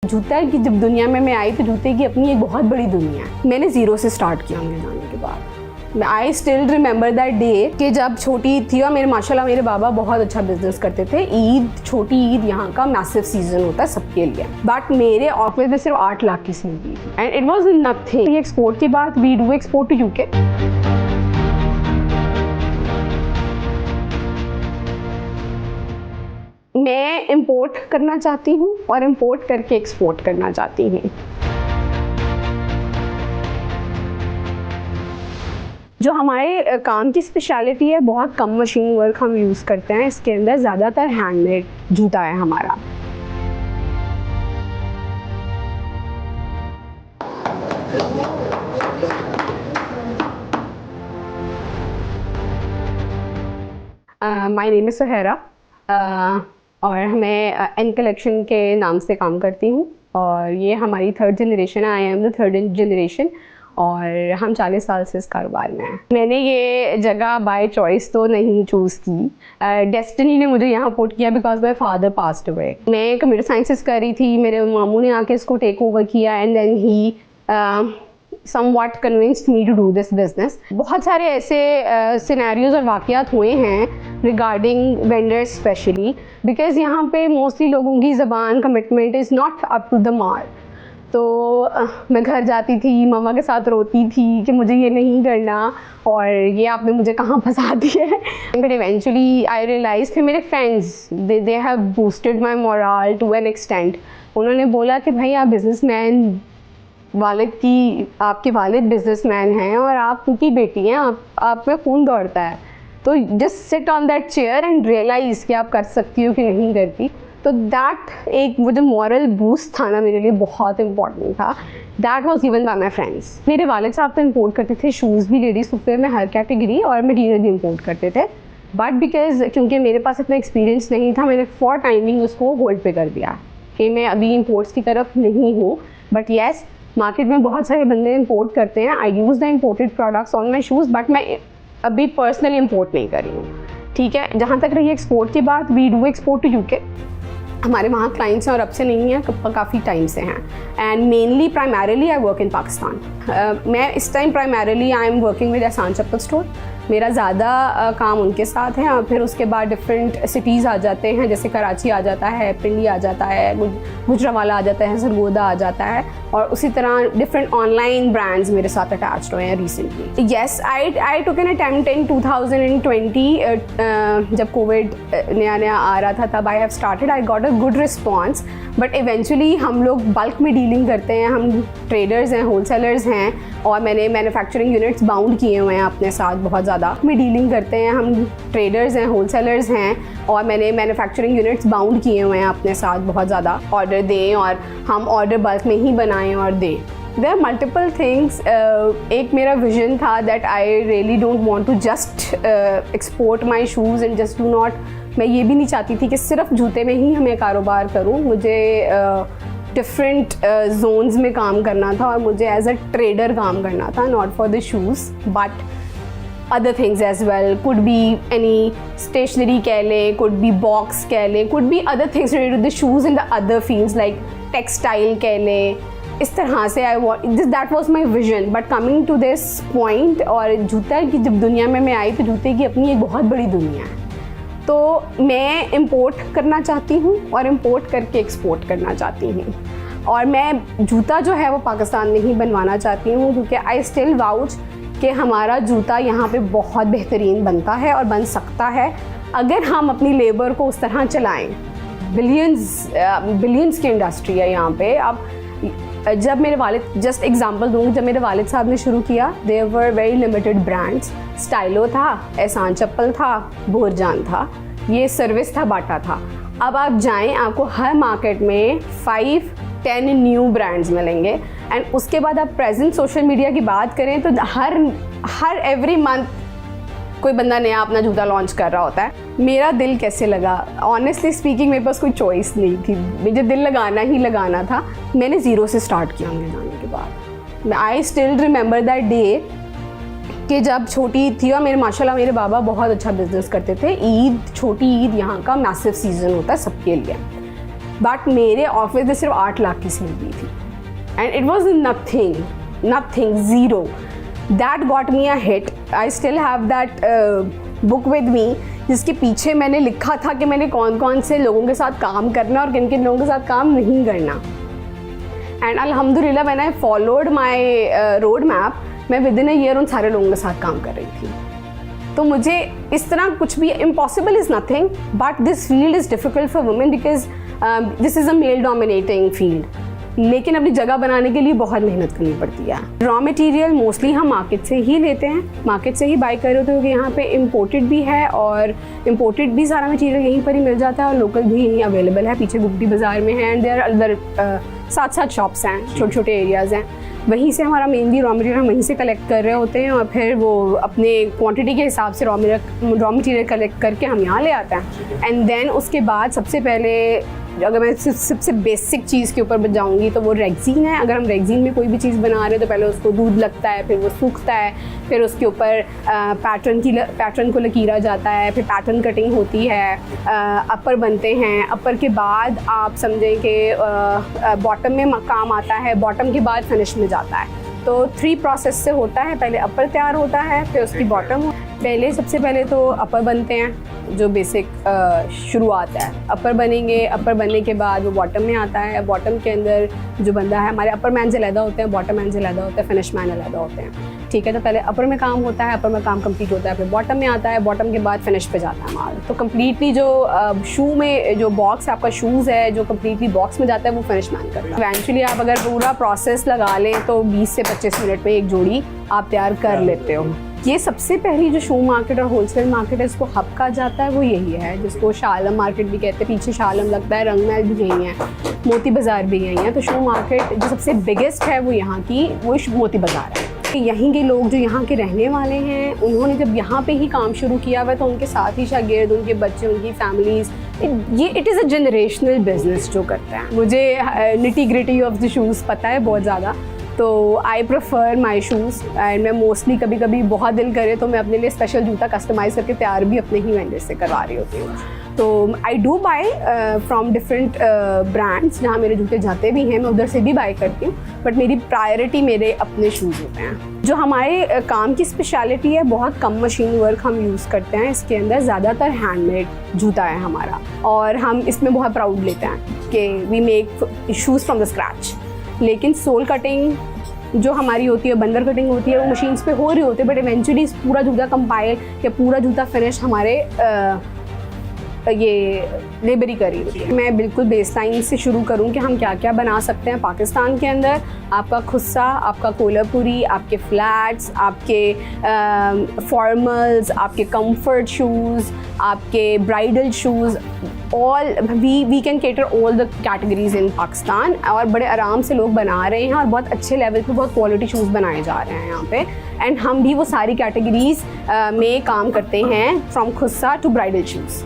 जूता की जब दुनिया में मैं आई तो जूते की अपनी एक बहुत बड़ी दुनिया है। मैंने ज़ीरो से स्टार्ट किया अंग्रेज जाने के बाद। I still remember that day कि जब छोटी थी और मेरे माशाल्लाह मेरे बाबा बहुत अच्छा बिजनेस करते थे। ईद, छोटी ईद यहाँ का मैसिव सीजन होता है सबके लिए, बट मेरे ऑफिस में सिर्फ 8 लाख की सेल थी and it was nothing. Export के बाद we do export to UK. मैं इंपोर्ट करना चाहती हूँ और इंपोर्ट करके एक्सपोर्ट करना चाहती हूँ। जो हमारे काम की स्पेशलिटी है, बहुत कम मशीन वर्क हम यूज़ करते हैं। इसके अंदर ज़्यादातर हैंडमेड जूता है हमारा। माय नेम इज़ सुहैरा और मैं एन कलेक्शन के नाम से काम करती हूँ और ये हमारी 3rd जनरेशन है। I am the 3rd generation और हम 40 साल से इस कारोबार में हैं। मैंने ये जगह बाय चॉइस तो नहीं चूज़ की, डेस्टिनी ने मुझे यहाँ पुट किया because my father passed away. मैं कंप्यूटर साइंसेस कर रही थी, मेरे मामू ने आके इसको टेक ओवर किया and then he somewhat convinced me to do this business। बहुत सारे ऐसे सिनेरियोज और वाक़यात हुए हैं रिगार्डिंग वेंडर्स स्पेशली, बिकॉज यहाँ पे मोस्टली लोगों की ज़बान commitment is not up to the mark. तो मैं घर जाती थी, मम्मा के साथ रोती थी कि मुझे ये नहीं करना और ये आपने मुझे कहाँ फंसा दिया है। बट इवेंचुअली आई रियलाइज कि मेरे friends they have boosted my morale to an extent. उन्होंने बोला कि भाई आप बिजनेसमैन, आपके वालिद बिजनेसमैन हैं और आप उनकी बेटी हैं, आप में खून दौड़ता है, तो just sit on that chair and realise कि आप कर सकती हो कि नहीं करती। तो दैट एक वो जो मॉरल बूस्ट था ना, मेरे लिए बहुत इंपॉर्टेंट था। That was given by my friends. मेरे वालिद साहब तो इम्पोर्ट करते थे शूज़ भी, लेडीज़ फुटवेयर में हर कैटेगरी, और मटीरियल भी इम्पोर्ट करते थे। बट बिकॉज क्योंकि मेरे पास इतना एक्सपीरियंस नहीं था, मैंने फॉर टाइमिंग उसको होल्ड पे कर दिया कि मैं अभी इम्पोर्ट्स की तरफ नहीं हूँ। बट येस, मार्केट में बहुत सारे बंदे इंपोर्ट करते हैं। I use the imported products on my shoes, but मैं अभी पर्सनली इंपोर्ट नहीं कर रही हूँ। ठीक है, जहाँ तक रही एक्सपोर्ट की बात, we do export to UK. हमारे वहाँ क्लाइंट्स हैं और अब से नहीं है, काफ़ी टाइम से हैं। And mainly primarily I work in Pakistan. मैं इस time primarily I am working with एहसान चप्पल स्टोर। मेरा ज़्यादा काम उनके साथ है और फिर उसके बाद डिफरेंट सिटीज़ आ जाते हैं, जैसे कराची आ जाता है, पिंडी आ जाता है, गुजरावाला आ जाता है, सरगोदा आ जाता है, और उसी तरह डिफरेंट ऑनलाइन ब्रांड्स मेरे साथ अटैच्ड हुए हैं recently. Yes, I took an attempt in 2020 जब कोविड नया आ रहा था, तब I have started. I got a good response, but eventually हम लोग बल्क में डीलिंग करते हैं, हम ट्रेडर्स हैं, होलसेलर्स हैं, और मैंने मैन्युफैक्चरिंग यूनिट्स बाउंड किए हुए हैं अपने साथ बहुत ज़्यादा। में डीलिंग करते हैं, हम ट्रेडर्स हैं, होलसेलर्स हैं, और मैंने मैन्युफैक्चरिंग यूनिट्स बाउंड किए हुए हैं अपने साथ बहुत ज़्यादा। ऑर्डर दें और हम ऑर्डर बल्क में ही बनाएं और दें। There are multiple things. एक मेरा विजन था that I really don't want to just export my shoes and just do not. मैं ये भी नहीं चाहती थी कि सिर्फ जूते में ही हमें कारोबार करूँ। मुझे डिफरेंट जोन्स में काम करना था और मुझे एज अ ट्रेडर काम करना था, not for the shoes but other things as well. Could be any stationery कह लें, could be box कह लें, could be other things related to the shoes in the other fields like textile कह लें। इस तरह से that was my vision, but coming to this point, और जूता की जब दुनिया में मैं आई तो जूते की अपनी एक बहुत बड़ी दुनिया है। तो मैं इंपोर्ट करना चाहती हूँ और इंपोर्ट करके एक्सपोर्ट करना चाहती हूँ, और मैं जूता जो है वो पाकिस्तान में ही बनवाना चाहती हूँ, क्योंकि आई स्टिल वाउच कि हमारा जूता यहाँ पे बहुत बेहतरीन बनता है और बन सकता है अगर हम अपनी लेबर को उस तरह चलाएं। बिलियंस की इंडस्ट्री है यहाँ पे। अब जब मेरे वालिद, जस्ट एग्जांपल दूँगी, जब मेरे वालिद साहब ने शुरू किया, there were very limited brands. Stylo था, एहसान चप्पल था, बोरजान था, ये सर्विस था, बाटा था। अब आप जाएँ, आपको हर मार्केट में 5-10 न्यू ब्रांड्स मिलेंगे। एंड उसके बाद आप प्रेजेंट सोशल मीडिया की बात करें तो हर एवरी मंथ कोई बंदा नया अपना जूता लॉन्च कर रहा होता है। मेरा दिल कैसे लगा, ऑनेस्टली स्पीकिंग मेरे पास कोई चॉइस नहीं थी, मुझे दिल लगाना ही लगाना था। मैंने ज़ीरो से स्टार्ट किया अंग्रेज जाने के बाद। I still remember that day कि जब छोटी थी और मेरे माशाल्लाह मेरे बाबा बहुत अच्छा बिजनेस करते थे। ईद, छोटी ईद यहाँ का मैसिव सीजन होता है सबके लिए। बट मेरे ऑफिस में सिर्फ 8 लाख की सैलरी थी and it was nothing zero. That got me a hit. I still have that book with me जिसके पीछे मैंने लिखा था कि मैंने कौन कौन से लोगों के साथ काम करना और किन किन लोगों के साथ काम नहीं करना. एंड अल्हम्दुलिल्लाह when I followed my road map, मैं विद इन अ ईयर उन सारे लोगों के साथ काम कर रही थी. तो मुझे इस तरह कुछ भी impossible is nothing, but this field is difficult for women because this is a male dominating field. लेकिन अपनी जगह बनाने के लिए बहुत मेहनत करनी पड़ती है. रॉ मटेरियल मोस्टली हम मार्केट से ही लेते हैं, मार्केट से ही बाई कर रहे होते हैं, क्योंकि यहाँ पे इम्पोर्टेड भी है और इम्पोर्टेड भी सारा मटेरियल यहीं पर ही मिल जाता है और लोकल भी यहीं अवेलेबल है. पीछे गुप्ती बाज़ार में है एंड देयर अदर 7 शॉप्स हैं, छोटे छोटे एरियाज़ हैं. वहीं से हमारा मेनली रॉ मटेरियल हम वहीं से कलेक्ट कर रहे होते हैं और फिर वो अपने क्वांटिटी के हिसाब से रॉ मटेरियल कलेक्ट करके हम यहाँ ले आते हैं. एंड देन उसके बाद सबसे पहले अगर मैं सबसे बेसिक चीज़ के ऊपर जाऊँगी तो वो रेक्सीन है. अगर हम रेक्सीन में कोई भी चीज़ बना रहे हैं तो पहले उसको दूध लगता है, फिर वो सूखता है, फिर उसके ऊपर पैटर्न को लकीरा जाता है, फिर पैटर्न कटिंग होती है, अपर बनते हैं. अपर के बाद आप समझें कि बॉटम में काम आता है, बॉटम के बाद फिनिश में जाता है. तो 3 प्रोसेस से होता है. पहले अपर तैयार होता है, फिर उसकी बॉटम. सबसे पहले तो अपर बनते हैं जो बेसिक शुरुआत है. अपर बनेंगे, अपर बनने के बाद वो बॉटम में आता है. बॉटम के अंदर जो बंदा है, हमारे अपर मैन से अलहदा होते हैं, बॉटम मैन से अलहदा होता है, फिनिश मैन अलहदा होते हैं. ठीक है, तो पहले अपर में काम होता है, अपर में काम कंप्लीट होता है, फिर बॉटम में आता है, बॉटम के बाद फिनिश पे जाता है माल. तो कम्प्लीटली जो शू में जो बॉक्स आपका शूज़ है जो कम्प्लीटली बॉक्स में जाता है वो फिनिश मैन करता है. इवेंचुअली आप अगर पूरा प्रोसेस लगा लें तो 20 से 25 मिनट में एक जोड़ी आप तैयार कर लेते हो. ये सबसे पहली जो शू मार्केट और होलसेल मार्केट है इसको हब कहा जाता है, वो यही है जिसको शालम मार्केट भी कहते हैं. पीछे शालम लगता है, रंगमहल भी यही है, मोती बाज़ार भी यही है. तो शू मार्केट जो सबसे बिगेस्ट है वो यहाँ की वो मोती बाज़ार है. यहीं के लोग जो यहाँ के रहने वाले हैं उन्होंने जब यहाँ पे ही काम शुरू किया हुआ है तो उनके साथ ही शागिर्द, उनके बच्चे, उनकी फैमिलीज़, ये it is a generational business जो करता है. मुझे nitty gritty of the shoes पता है बहुत ज़्यादा, तो I prefer my shoes. And मैं मोस्टली कभी कभी बहुत दिल करे तो मैं अपने लिए स्पेशल जूता कस्टमाइज़ करके तैयार भी अपने ही वेंडर से करवा रही होती हूँ. तो I do by from different brands. जहाँ मेरे जूते जाते भी हैं मैं उधर से भी बाई करती हूँ, बट मेरी प्रायोरिटी मेरे अपने शूज़ होते हैं. जो हमारे काम की स्पेशलिटी है, बहुत कम मशीन वर्क हम यूज़ करते हैं इसके अंदर. ज़्यादातर हैंडमेड जूता है हमारा और हम इसमें बहुत प्राउड लेते हैं कि we make shoes from the scratch. लेकिन सोल कटिंग जो हमारी होती है, बंदर कटिंग होती है, वो मशीन्स पे हो रही होती है, बट इवेंचुअली पूरा जूता कंपाइल या पूरा जूता फिनिश हमारे ये लेबर ही करी होती है. मैं बिल्कुल बेसलाइन से शुरू करूं कि हम क्या क्या बना सकते हैं पाकिस्तान के अंदर. आपका खुस्सा, आपका कोलापुरी, आपके फ्लैट्स, आपके फॉर्मल्स, आपके कंफर्ट शूज़, आपके bridal shoes, all we can cater all the categories in Pakistan. और बड़े आराम से लोग बना रहे हैं और बहुत अच्छे लेवल पे बहुत क्वालिटी शूज़ बनाए जा रहे हैं यहाँ पे. एंड हम भी वो सारी कैटेगरीज में काम करते हैं from khussa to bridal shoes.